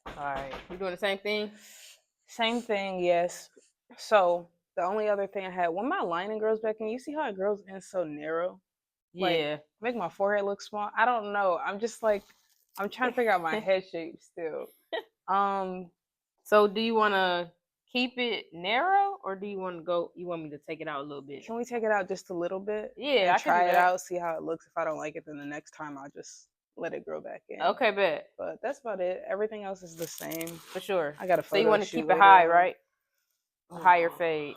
All right. You doing the same thing? Same thing, yes. So the only other thing I had, when my lining grows back in, you see how it grows in so narrow? Like, Yeah. make my forehead look small. I don't know. I'm just like, I'm trying to figure out my head shape still. So do you want to keep it narrow, or do you want to go? You want me to take it out a little bit? Can we take it out just a little bit? Yeah, and I can do try it that. out, see how it looks. If I don't like it, then the next time I'll just let it grow back in. Okay, bet. But that's about it. Everything else is the same. For sure. I got a photo. So you want to keep it later high, on. right? A higher fade.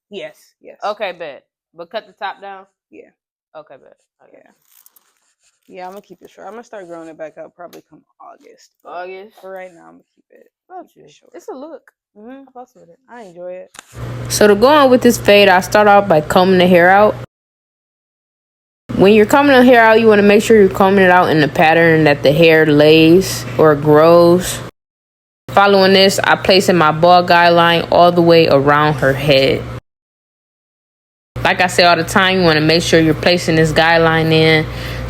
Yes. Okay, bet. But cut the top down? Yeah. Okay, bet. Okay. Yeah, I'm gonna keep it short. I'm gonna start growing it back up probably come August. August? For right now, I'm gonna keep it. Short. It's a look. I fuss with it. I enjoy it. So to go on with this fade, I start off by combing the hair out. When you're combing the hair out, you want to make sure you're combing it out in the pattern that the hair lays or grows. Following this, I place in my ball guideline all the way around her head. Like I say all the time, you want to make sure you're placing this guideline in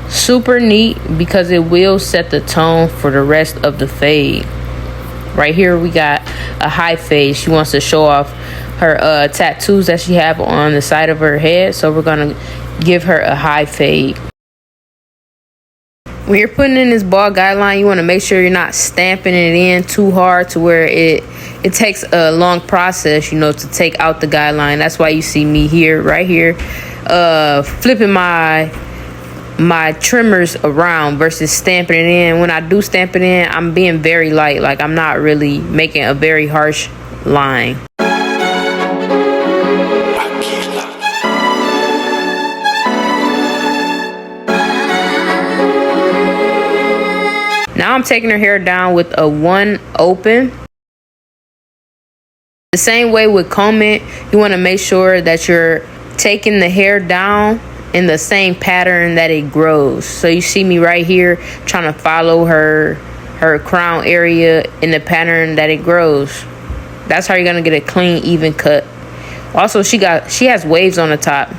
super neat because it will set the tone for the rest of the fade. Right here we got a high fade. She wants to show off her tattoos that she have on the side of her head, so we're gonna give her a high fade. When you're putting in this ball guideline, you want to make sure you're not stamping it in too hard to where it takes a long process, you know, to take out the guideline. That's why you see me here, right here, flipping my trimmers around versus stamping it in. When I do stamp it in, I'm being very light. Like, I'm not really making a very harsh line. Now I'm taking her hair down with a 1 open. The same way with combing, you want to make sure that you're taking the hair down in the same pattern that it grows. So you see me right here trying to follow her crown area in the pattern that it grows. That's how you're gonna get a clean, even cut. Also, she has waves on the top,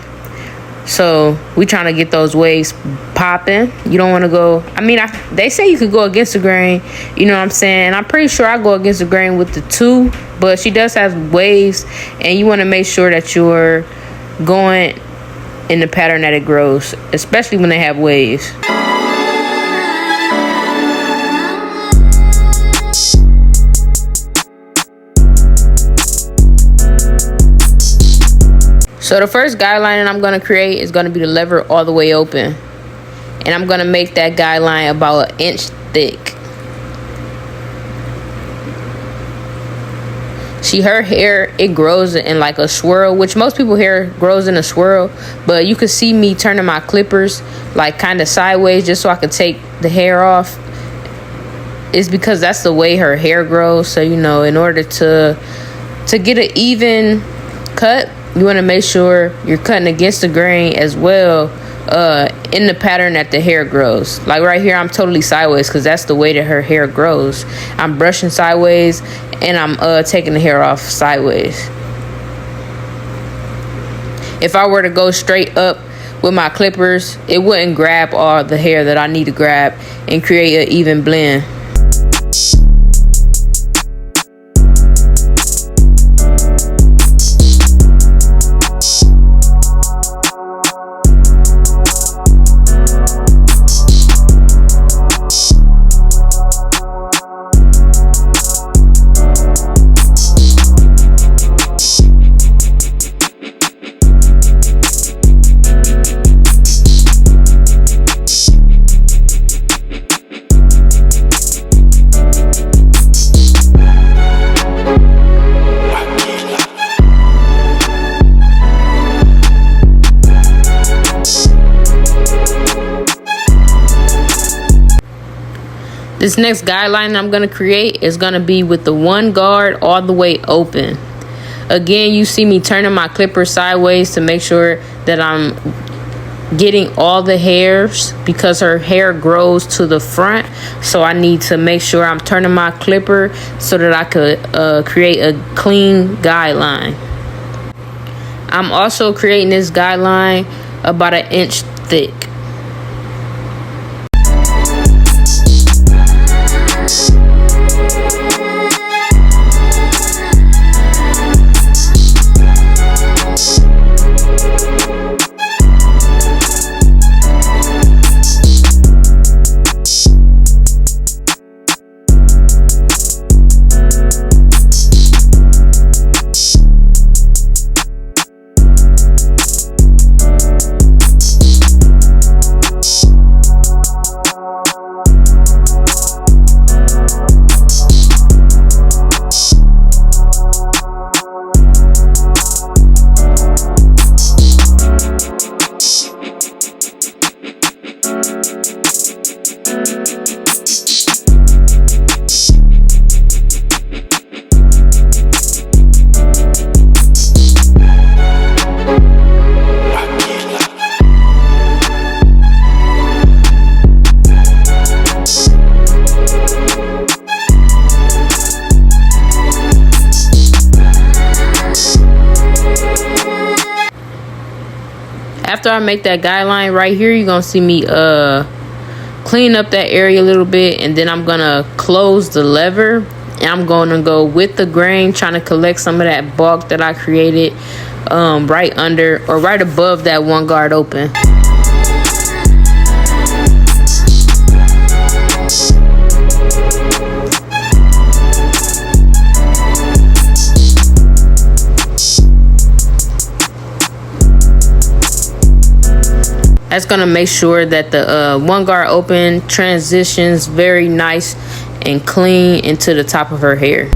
so we trying to get those waves popping. You don't want to go, I mean, they say you could go against the grain, you know what I'm saying? I'm pretty sure I go against the grain with the 2, but she does have waves, and you want to make sure that you're going in the pattern that it grows, especially when they have waves. So the first guideline I'm going to create is going to be the lever all the way open. And I'm going to make that guideline about 1 inch thick. See, her hair, it grows in like a swirl, which most people hair grows in a swirl. But you can see me turning my clippers like kind of sideways just so I could take the hair off. It's because that's the way her hair grows. So, you know, in order to get an even cut, you want to make sure you're cutting against the grain as well, in the pattern that the hair grows. Like right here, I'm totally sideways because that's the way that her hair grows. I'm brushing sideways, and I'm taking the hair off sideways. If I were to go straight up with my clippers, it wouldn't grab all the hair that I need to grab and create an even blend. This next guideline I'm going to create is going to be with the 1 guard all the way open. Again, you see me turning my clipper sideways to make sure that I'm getting all the hairs because her hair grows to the front. So I need to make sure I'm turning my clipper so that I could create a clean guideline. I'm also creating this guideline about 1 inch thick. after I make that guideline right here, you're gonna see me clean up that area a little bit, and then I'm gonna close the lever, and I'm gonna go with the grain, trying to collect some of that bulk that I created right under or right above that one guard open. That's gonna make sure that the one guard open transitions very nice and clean into the top of her hair.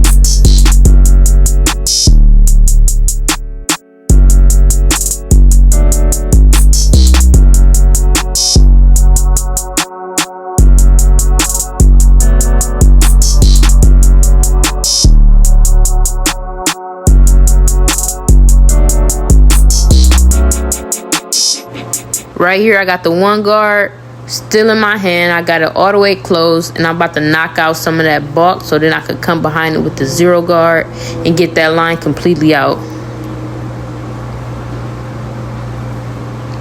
Right here, I got the one guard still in my hand. I got it all the way closed, and I'm about to knock out some of that bulk so then I could come behind it with the 0 guard and get that line completely out.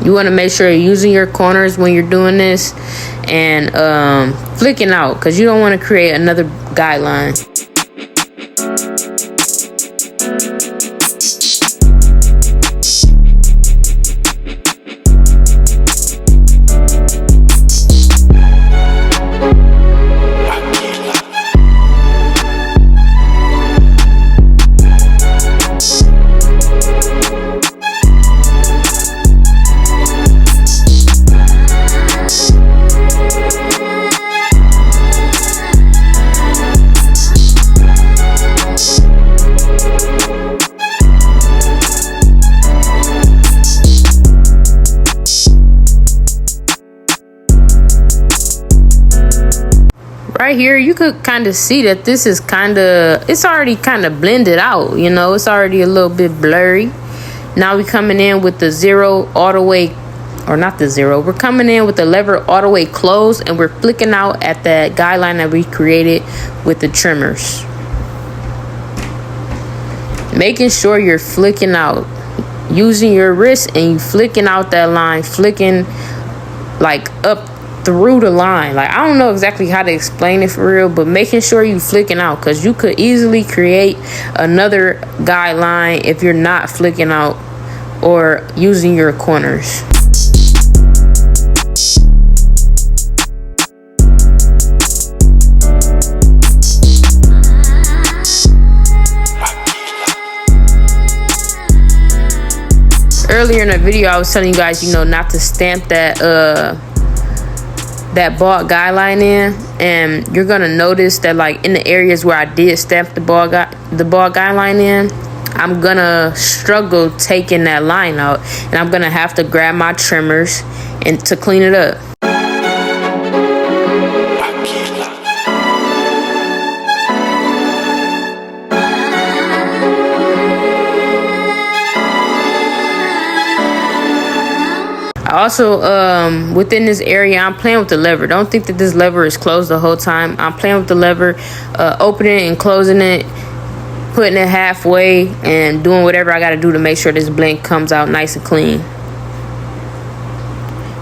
You want to make sure you're using your corners when you're doing this and flicking out, because you don't want to create another guideline. Right here, you could kind of see that this is it's already kind of blended out, you know, it's already a little bit blurry. Now we're coming in with the 0 all the way, or not the 0, we're coming in with the lever all the way closed, and we're flicking out at that guideline that we created with the trimmers. Making sure you're flicking out, using your wrist, and you flicking out that line, flicking like up through the line. Like, I don't know exactly how to explain it for real, but making sure you flicking out, because you could easily create another guideline if you're not flicking out or using your corners. Earlier in the video, I was telling you guys, you know, not to stamp that ball guideline in, and you're gonna notice that, like, in the areas where I did stamp the ball guideline in, I'm gonna struggle taking that line out, and I'm gonna have to grab my trimmers and to clean it up. Also, within this area, I'm playing with the lever. Don't think that this lever is closed the whole time. I'm playing with the lever, opening it and closing it, putting it halfway, and doing whatever I got to do to make sure this blend comes out nice and clean.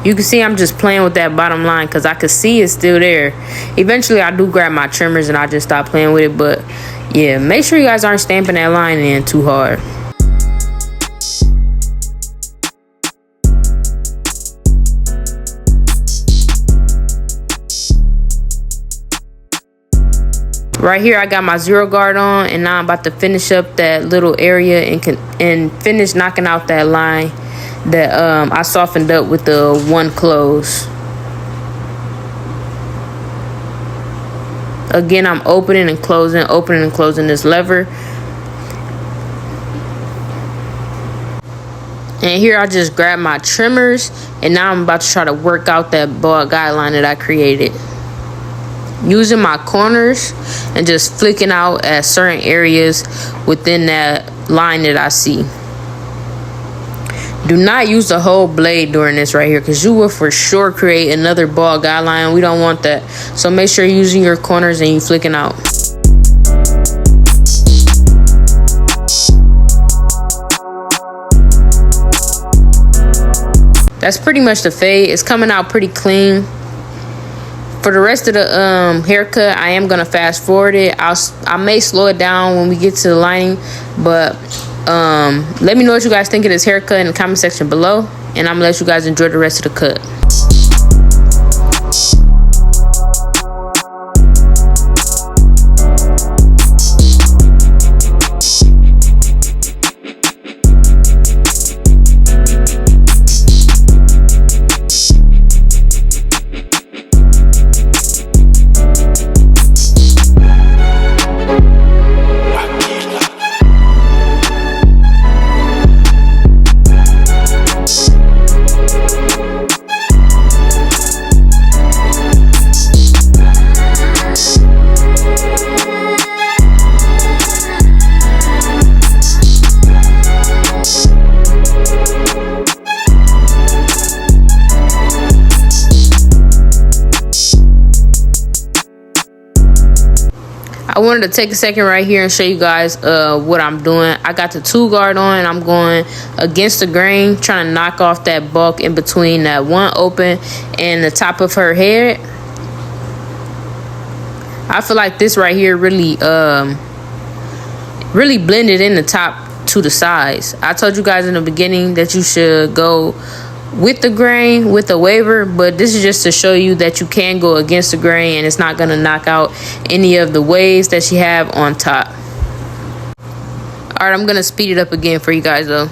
You can see I'm just playing with that bottom line because I could see it's still there. Eventually, I do grab my trimmers and I just stop playing with it. But yeah, make sure you guys aren't stamping that line in too hard. Right here, I got my 0 guard on, and now I'm about to finish up that little area and finish knocking out that line that I softened up with the 1 close. Again, I'm opening and closing this lever. And here I just grabbed my trimmers, and now I'm about to try to work out that ball guideline that I created, using my corners and just flicking out at certain areas within that line that I see. Do not use the whole blade during this right here, because you will for sure create another ball guideline. We don't want that. So make sure you're using your corners and you flicking out. That's pretty much the fade. It's coming out pretty clean. For the rest of the haircut, I am gonna fast forward it. I may slow it down when we get to the lining, but let me know what you guys think of this haircut in the comment section below, and I'm gonna let you guys enjoy the rest of the cut. I wanted to take a second right here and show you guys what I'm doing. I got the 2-guard on, and I'm going against the grain, trying to knock off that bulk in between that one open and the top of her head. I feel like this right here really blended in the top to the sides. I told you guys in the beginning that you should go with the grain, with the waver, but this is just to show you that you can go against the grain and it's not going to knock out any of the waves that she have on top. All right, I'm going to speed it up again for you guys though.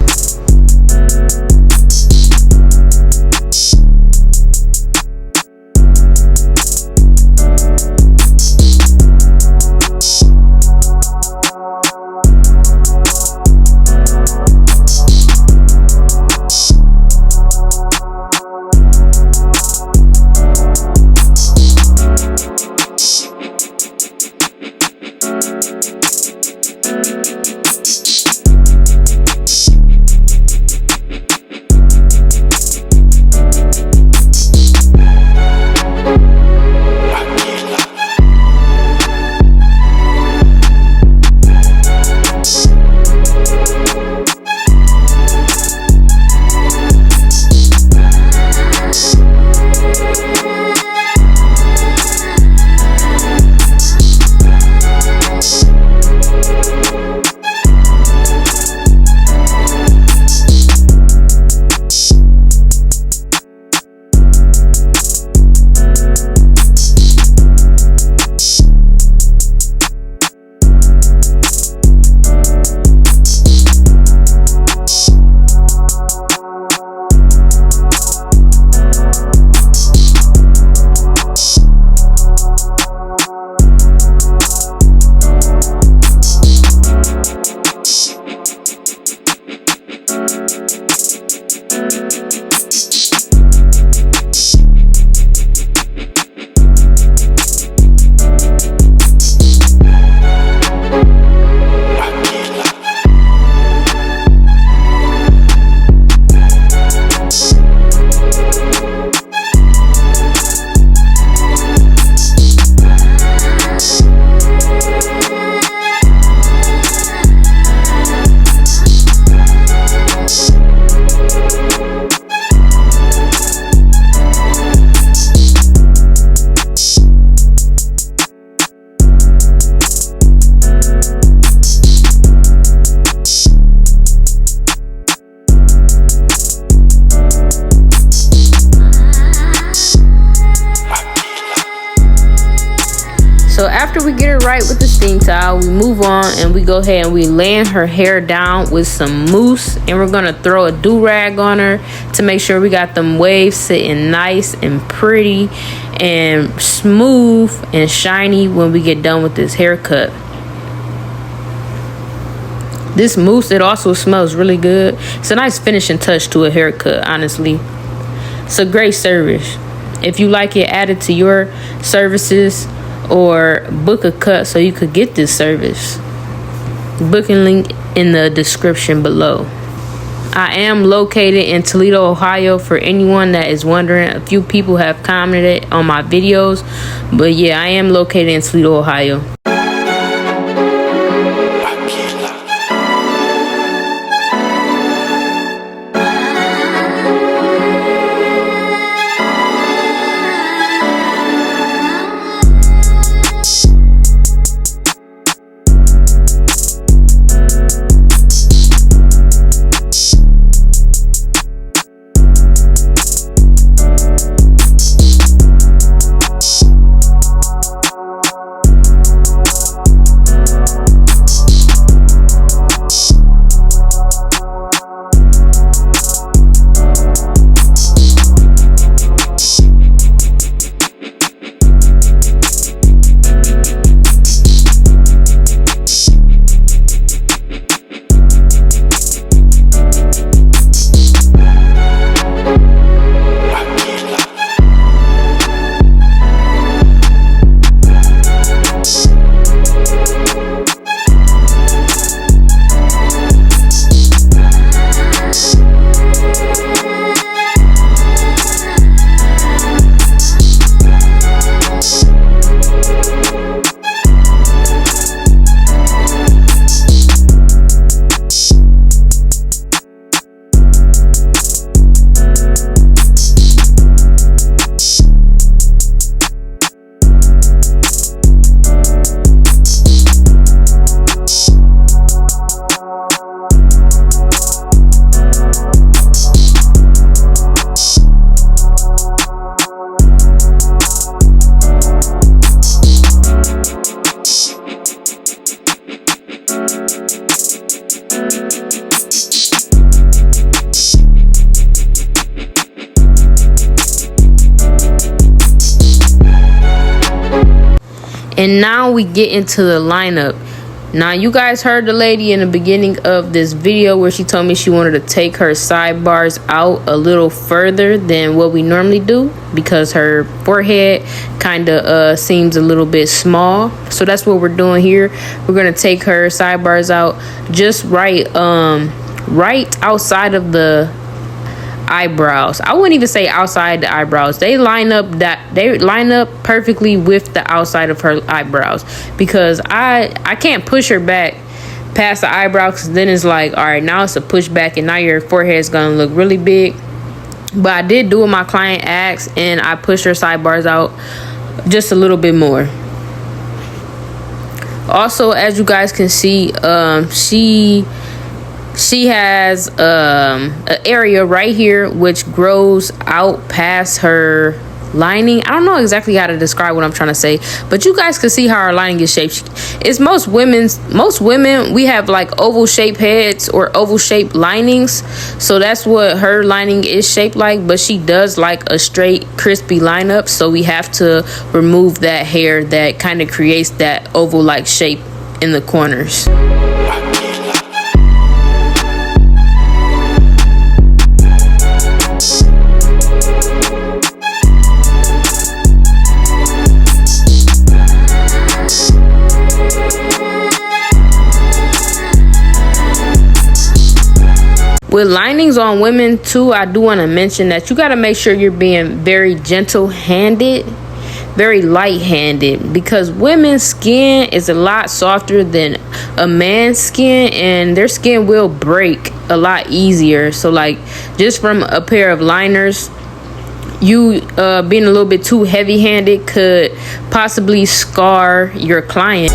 So after we get it right with the steam towel, we move on and we go ahead and we land her hair down with some mousse, and we're gonna throw a do-rag on her to make sure we got them waves sitting nice and pretty and smooth and shiny when we get done with this haircut. This mousse, it also smells really good. It's a nice finishing touch to a haircut, honestly. It's a great service. If you like it, add it to your services or book a cut so you could get this service. Booking link in the description below. I am located in Toledo, Ohio, for anyone that is wondering. A few people have commented on my videos, but yeah, I am located in Toledo, Ohio. And now we get into the lineup. Now you guys heard the lady in the beginning of this video where she told me she wanted to take her sidebars out a little further than what we normally do because her forehead kind of seems a little bit small. So that's what we're doing here. We're gonna take her sidebars out just right outside of the eyebrows. I wouldn't even say outside the eyebrows. They line up perfectly with the outside of her eyebrows, because I can't push her back past the eyebrows, because then it's like, all right, now it's a push back and now your forehead is gonna look really big. But I did do what my client asked, and I pushed her sidebars out just a little bit more. Also, as you guys can see, she has an area right here which grows out past her lining. I don't know exactly how to describe what I'm trying to say, but you guys can see how our lining is shaped. It's most women, we have like oval shaped heads or oval shaped linings, so that's what her lining is shaped like. But she does like a straight crispy lineup, so we have to remove that hair that kind of creates that oval like shape in the corners. With linings on women too, I do want to mention that you got to make sure you're being very gentle-handed, very light-handed, because women's skin is a lot softer than a man's skin, and their skin will break a lot easier. So like, just from a pair of liners, you being a little bit too heavy-handed could possibly scar your client.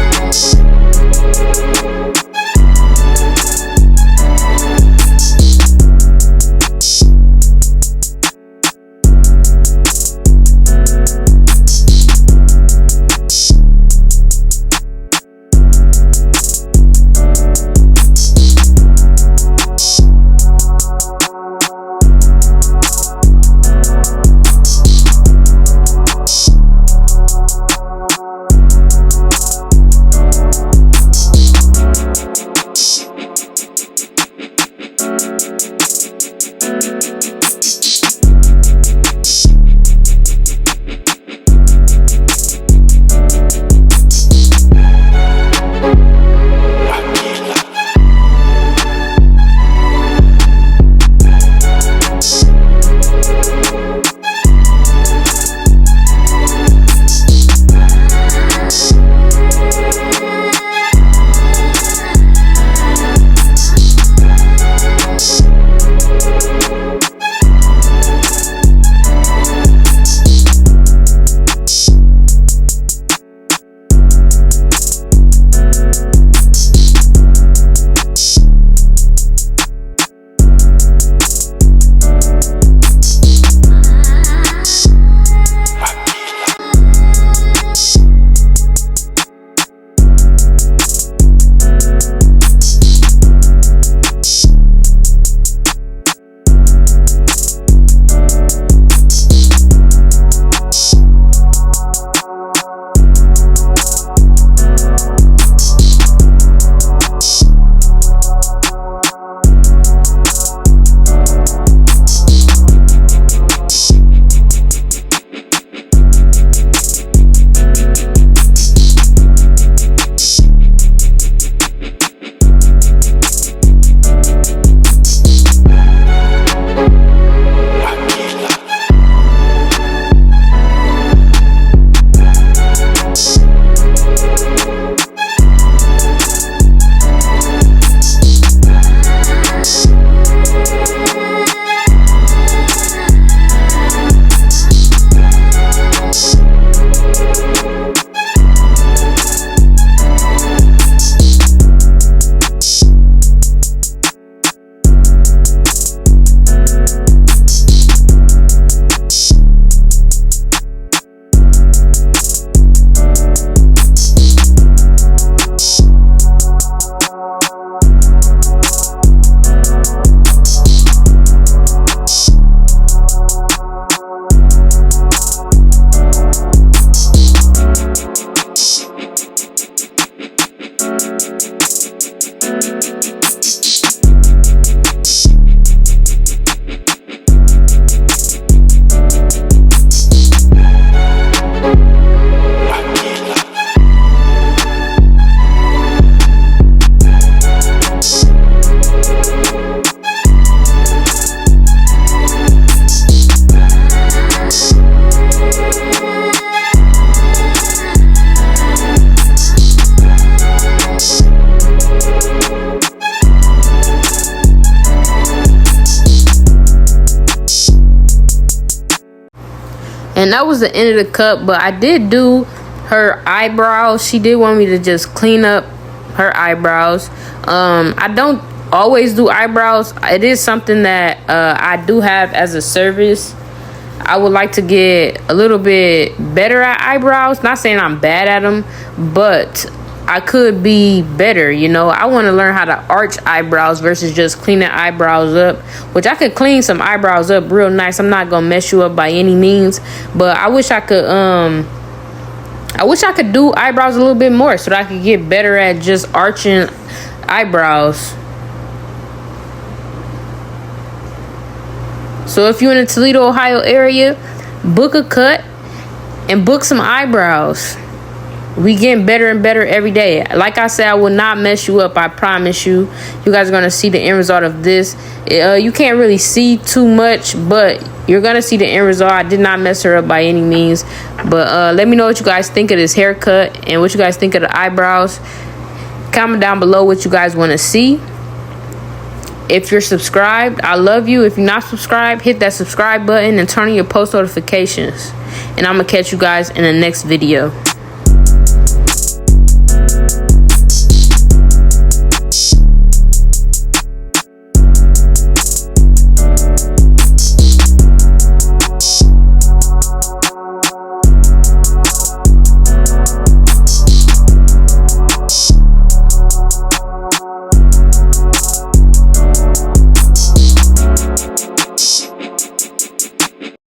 And that was the end of the cut, but I did do her eyebrows. She did want me to just clean up her eyebrows. I don't always do eyebrows. It is something that I do have as a service. I would like to get a little bit better at eyebrows. Not saying I'm bad at them, but I could be better, you know. I want to learn how to arch eyebrows versus just cleaning eyebrows up, which I could clean some eyebrows up real nice. I'm not gonna mess you up by any means, but I wish I could do eyebrows a little bit more so that I could get better at just arching eyebrows. So if you're in the Toledo, Ohio area, book a cut and book some eyebrows. We getting better and better every day. Like I said, I will not mess you up. I promise you. You guys are going to see the end result of this. You can't really see too much, but you're going to see the end result. I did not mess her up by any means. But let me know what you guys think of this haircut and what you guys think of the eyebrows. Comment down below what you guys want to see. If you're subscribed, I love you. If you're not subscribed, hit that subscribe button and turn on your post notifications. And I'm going to catch you guys in the next video.